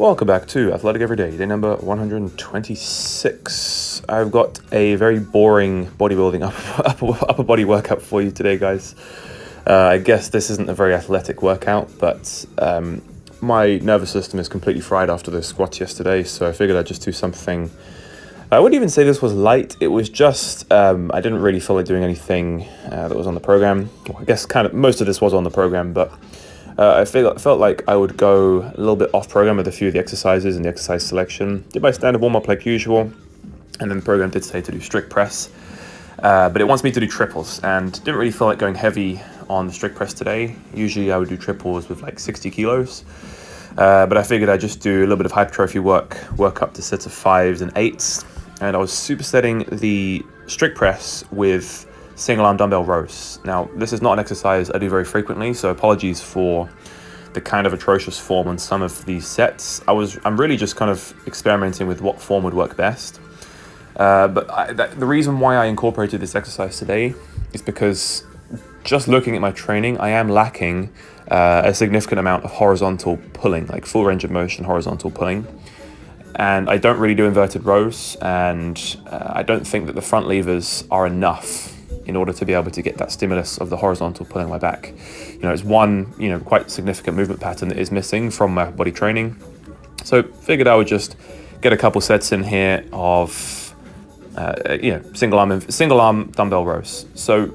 Welcome back to Athletic Everyday, day number 126. I've got a very boring bodybuilding upper body workout for you today, guys. I guess this isn't a very athletic workout, but my nervous system is completely fried after the squats yesterday, so I figured I'd just do something. I wouldn't even say this was light. It was just, I didn't really feel like doing anything that was on the program. Well, I guess kind of most of this was on the program, but I felt like I would go a little bit off program with a few of the exercises and the exercise selection. Did my standard warm-up like usual, and then the program did say to do strict press, but it wants me to do triples, and didn't really feel like going heavy on the strict press today. Usually I would do triples with like 60 kilos, but I figured I'd just do a little bit of hypertrophy work up to sets of 5s and 8s, and I was supersetting the strict press with single arm dumbbell rows. Now, this is not an exercise I do very frequently, so apologies for the kind of atrocious form on some of these sets. I'm really just kind of experimenting with what form would work best. The reason why I incorporated this exercise today is because just looking at my training, I am lacking a significant amount of horizontal pulling, like full range of motion horizontal pulling. And I don't really do inverted rows, and I don't think that the front levers are enough in order to be able to get that stimulus of the horizontal pulling my back. It's one, quite significant movement pattern that is missing from my body training. So figured I would just get a couple sets in here of, single arm dumbbell rows. So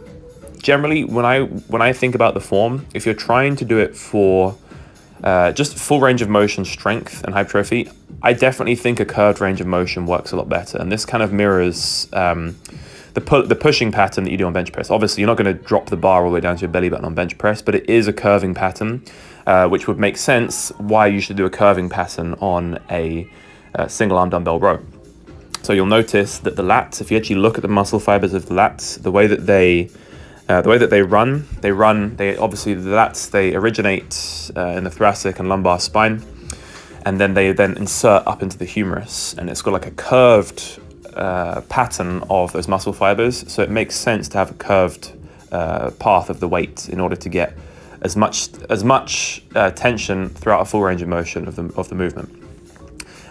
generally, when I think about the form, if you're trying to do it for just full range of motion strength and hypertrophy, I definitely think a curved range of motion works a lot better. And this kind of mirrors the pushing pattern that you do on bench press. Obviously, you're not going to drop the bar all the way down to your belly button on bench press, but it is a curving pattern, which would make sense why you should do a curving pattern on a single arm dumbbell row. So you'll notice that the lats, if you actually look at the muscle fibers of the lats, the way that they run, obviously the lats, they originate in the thoracic and lumbar spine, and then they insert up into the humerus, and it's got like a curved pattern of those muscle fibers, so it makes sense to have a curved path of the weight in order to get as much tension throughout a full range of motion of the movement.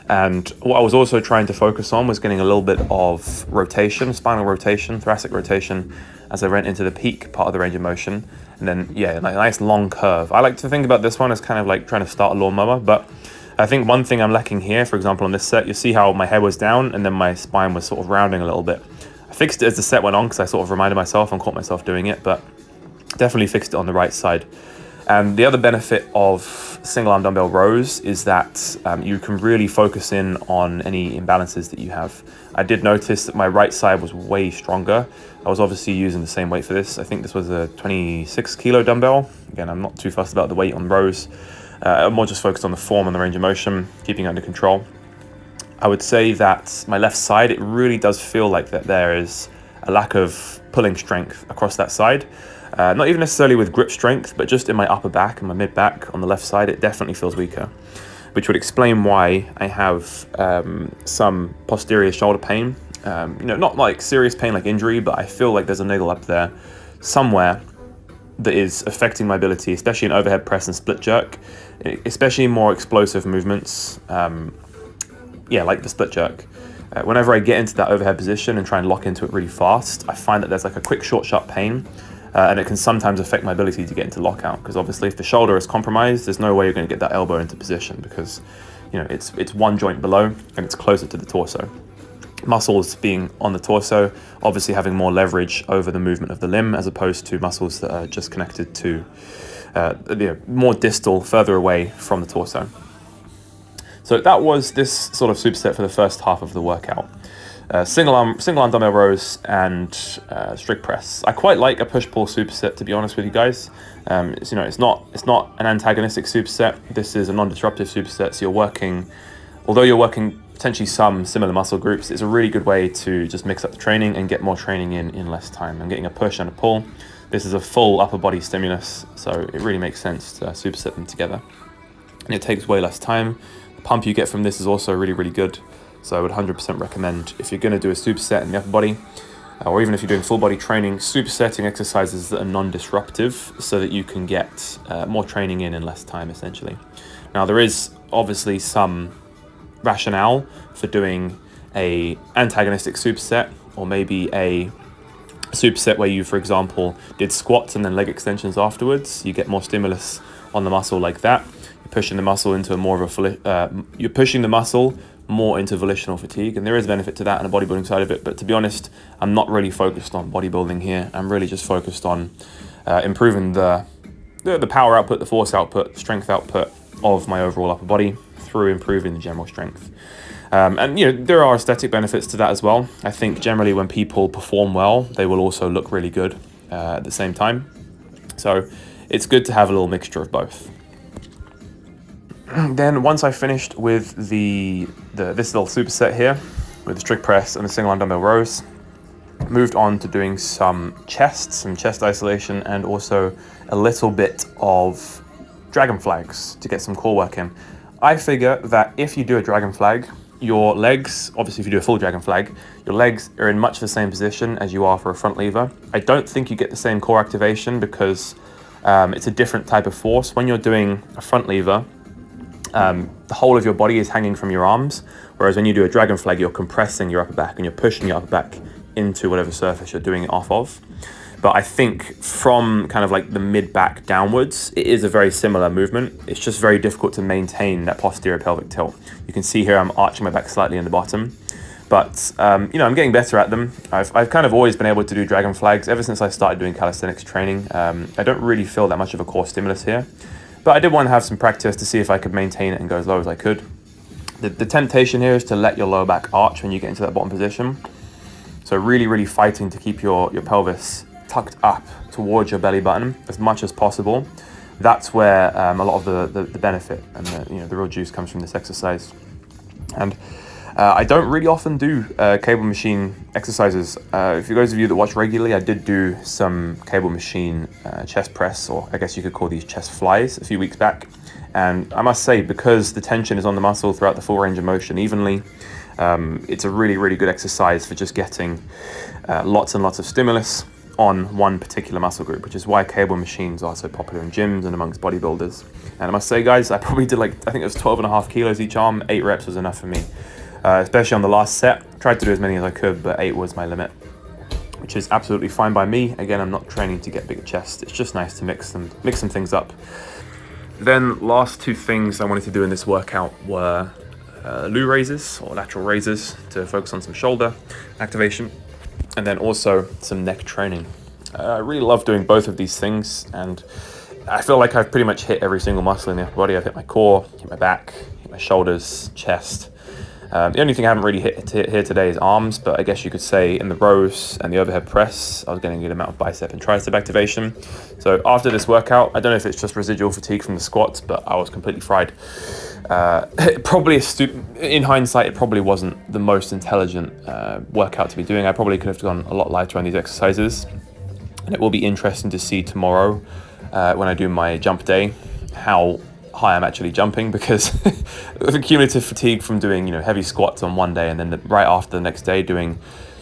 And what I was also trying to focus on was getting a little bit of rotation, spinal rotation, thoracic rotation, as I went into the peak part of the range of motion, and then a nice long curve. I like to think about this one as kind of like trying to start a lawnmower, but I think one thing I'm lacking here, for example, on this set, you see how my head was down and then my spine was sort of rounding a little bit. I fixed it as the set went on because I sort of reminded myself and caught myself doing it, but definitely fixed it on the right side. And the other benefit of single arm dumbbell rows is that you can really focus in on any imbalances that you have. I did notice that my right side was way stronger. I was obviously using the same weight for this. I think this was a 26 kilo dumbbell. Again, I'm not too fussed about the weight on rows. I'm more just focused on the form and the range of motion, keeping it under control. I would say that my left side, it really does feel like that there is a lack of pulling strength across that side. Not even necessarily with grip strength, but just in my upper back and my mid back on the left side, it definitely feels weaker, which would explain why I have some posterior shoulder pain. Not like serious pain like injury, but I feel like there's a niggle up there somewhere that is affecting my ability, especially in overhead press and split jerk, especially more explosive movements, like the split jerk. Whenever I get into that overhead position and try and lock into it really fast, I find that there's like a quick short sharp pain, and it can sometimes affect my ability to get into lockout, because obviously if the shoulder is compromised, there's no way you're going to get that elbow into position, because it's one joint below and it's closer to the torso. Muscles being on the torso, obviously having more leverage over the movement of the limb, as opposed to muscles that are just connected to more distal, further away from the torso. So that was this sort of superset for the first half of the workout. Single arm dumbbell rows and strict press. I quite like a push-pull superset, to be honest with you guys. It's not an antagonistic superset. This is a non-disruptive superset. So although you're working potentially some similar muscle groups, it's a really good way to just mix up the training and get more training in less time. I'm getting a push and a pull. This is a full upper body stimulus, so it really makes sense to superset them together. And it takes way less time. The pump you get from this is also really, really good. So I would 100% recommend, if you're going to do a superset in the upper body, or even if you're doing full body training, supersetting exercises that are non-disruptive so that you can get more training in less time, essentially. Now, there is obviously some rationale for doing a antagonistic superset, or maybe a superset where you, for example, did squats and then leg extensions afterwards. You get more stimulus on the muscle like that. You're pushing the muscle into a more of a you're pushing the muscle more into volitional fatigue, and there is a benefit to that on the bodybuilding side of it. But to be honest, I'm not really focused on bodybuilding here. I'm really just focused on improving the power output, the force output, the strength output of my overall upper body through improving the general strength. And there are aesthetic benefits to that as well. I think generally when people perform well, they will also look really good at the same time. So it's good to have a little mixture of both. Then once I finished with this little superset here, with the strict press and the single arm dumbbell rows, moved on to doing some chest isolation, and also a little bit of dragon flags to get some core work in. I figure that if you do a dragon flag, your legs, obviously if you do a full dragon flag, your legs are in much the same position as you are for a front lever. I don't think you get the same core activation because it's a different type of force. When you're doing a front lever, the whole of your body is hanging from your arms, whereas when you do a dragon flag, you're compressing your upper back and you're pushing your upper back into whatever surface you're doing it off of. But I think from kind of like the mid-back downwards, it is a very similar movement. It's just very difficult to maintain that posterior pelvic tilt. You can see here I'm arching my back slightly in the bottom. But, I'm getting better at them. I've kind of always been able to do dragon flags ever since I started doing calisthenics training. I don't really feel that much of a core stimulus here. But I did want to have some practice to see if I could maintain it and go as low as I could. The temptation here is to let your lower back arch when you get into that bottom position. So really, really fighting to keep your pelvis tucked up towards your belly button as much as possible. That's where a lot of the benefit and the real juice comes from this exercise. And I don't really often do cable machine exercises. For those of you that watch regularly, I did do some cable machine chest press, or I guess you could call these chest flies, a few weeks back. And I must say, because the tension is on the muscle throughout the full range of motion evenly, it's a really, really good exercise for just getting lots and lots of stimulus on one particular muscle group, which is why cable machines are so popular in gyms and amongst bodybuilders. And I must say, guys, I probably did I think it was 12.5 kilos each arm. 8 reps was enough for me, especially on the last set. Tried to do as many as I could, but 8 was my limit, which is absolutely fine by me. Again, I'm not training to get bigger chest. It's just nice to mix some things up. Then last 2 things I wanted to do in this workout were loo raises, or lateral raises, to focus on some shoulder activation, and then also some neck training. I really love doing both of these things, and I feel like I've pretty much hit every single muscle in the upper body. I've hit my core, hit my back, hit my shoulders, chest. The only thing I haven't really hit here today is arms, but I guess you could say in the rows and the overhead press, I was getting a good amount of bicep and tricep activation. So after this workout, I don't know if it's just residual fatigue from the squats, but I was completely fried. Probably in hindsight, it probably wasn't the most intelligent workout to be doing. I probably could have gone a lot lighter on these exercises, and it will be interesting to see tomorrow when I do my jump day how high I'm actually jumping, because of the cumulative fatigue from doing heavy squats on one day and then right after the next day doing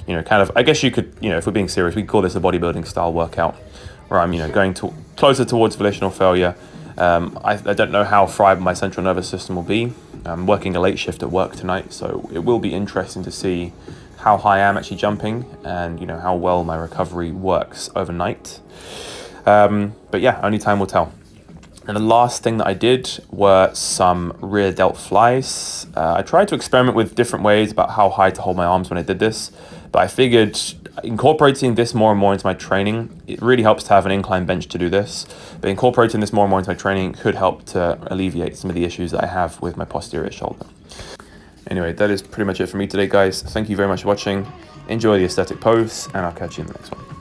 kind of, I guess you could, if we're being serious, we could call this a bodybuilding style workout, where I'm going closer towards volitional failure. I don't know how fried my central nervous system will be. I'm working a late shift at work tonight, so it will be interesting to see how high I'm actually jumping and how well my recovery works overnight. But yeah, only time will tell. And the last thing that I did were some rear delt flies. I tried to experiment with different ways about how high to hold my arms when I did this, but I figured incorporating this more and more into my training, it really helps to have an incline bench to do this, but incorporating this more and more into my training could help to alleviate some of the issues that I have with my posterior shoulder. Anyway, that is pretty much it for me today, guys. Thank you very much for watching. Enjoy the aesthetic pose, and I'll catch you in the next one.